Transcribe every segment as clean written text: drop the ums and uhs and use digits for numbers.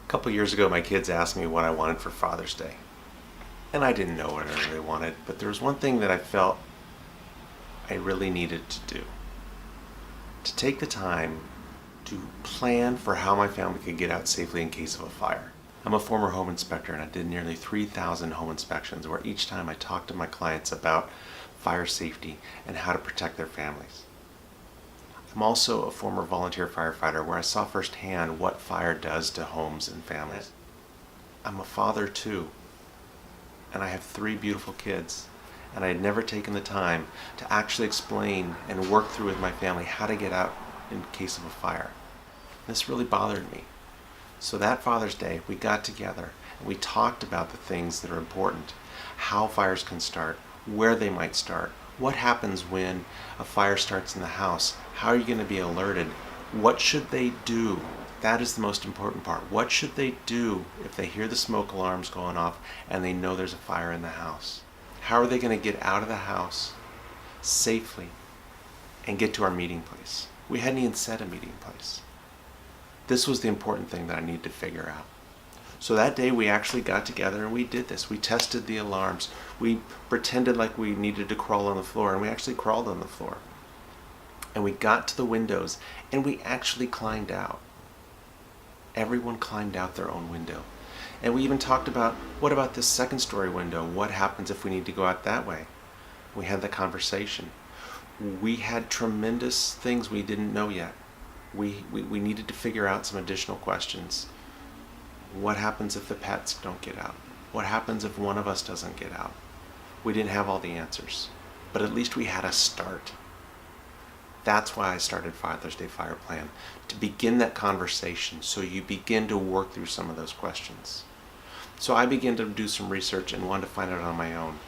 A couple years ago, my kids asked me what I wanted for Father's Day. And I didn't know what I really wanted, but there was one thing that I felt I really needed to do. To take the time to plan for how my family could get out safely in case of a fire. I'm a former home inspector and I did nearly 3,000 home inspections where each time I talked to my clients about fire safety and how to protect their families. I'm also a former volunteer firefighter where I saw firsthand what fire does to homes and families. I'm a father too, and I have 3 beautiful kids, and I had never taken the time to actually explain and work through with my family how to get out in case of a fire. This really bothered me. So that Father's Day, we got together and we talked about the things that are important, how fires can start, where they might start, what happens when a fire starts in the house, how are you going to be alerted, what should they do? That is the most important part. What should they do if they hear the smoke alarms going off and they know there's a fire in the house? How are they going to get out of the house safely and get to our meeting place? We hadn't even set a meeting place. This was the important thing that I needed to figure out. So that day we actually got together and we did this. We tested the alarms. We pretended like we needed to crawl on the floor, and we actually crawled on the floor. And we got to the windows and we actually climbed out. Everyone climbed out their own window. And we even talked about, what about this second story window? What happens if we need to go out that way? We had the conversation. We had tremendous things we didn't know yet. We needed to figure out some additional questions. What happens if the pets don't get out? What happens if one of us doesn't get out? We didn't have all the answers, but at least we had a start. That's why I started Father's Day Fire Plan, to begin that conversation so you begin to work through some of those questions. So I began to do some research and wanted to find out on my own.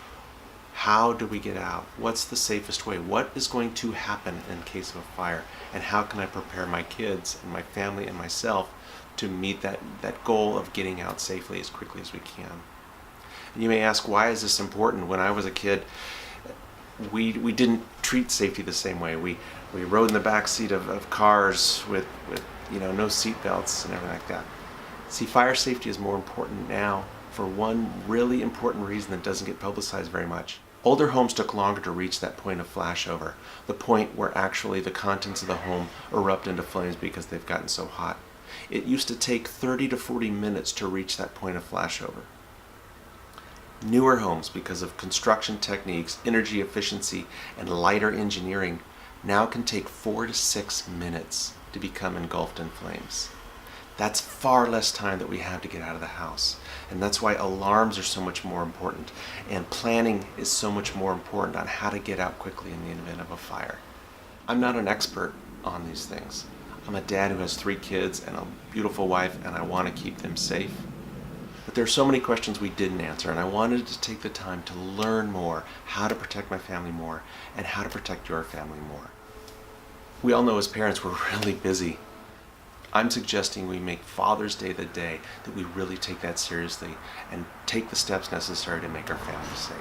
How do we get out? What's the safest way? What is going to happen in case of a fire? And how can I prepare my kids and my family and myself to meet that goal of getting out safely as quickly as we can? And you may ask, why is this important? When I was a kid, we didn't treat safety the same way. We rode in the back seat of cars with no seat belts and everything like that. See, fire safety is more important now for one really important reason that doesn't get publicized very much. Older homes took longer to reach that point of flashover, the point where actually the contents of the home erupt into flames because they've gotten so hot. It used to take 30 to 40 minutes to reach that point of flashover. Newer homes, because of construction techniques, energy efficiency, and lighter engineering, now can take 4 to 6 minutes to become engulfed in flames. That's far less time that we have to get out of the house. And that's why alarms are so much more important. And planning is so much more important on how to get out quickly in the event of a fire. I'm not an expert on these things. I'm a dad who has 3 kids and a beautiful wife, and I want to keep them safe. But there are so many questions we didn't answer, and I wanted to take the time to learn more, how to protect my family more, and how to protect your family more. We all know as parents we're really busy. I'm suggesting we make Father's Day the day that we really take that seriously and take the steps necessary to make our family safe.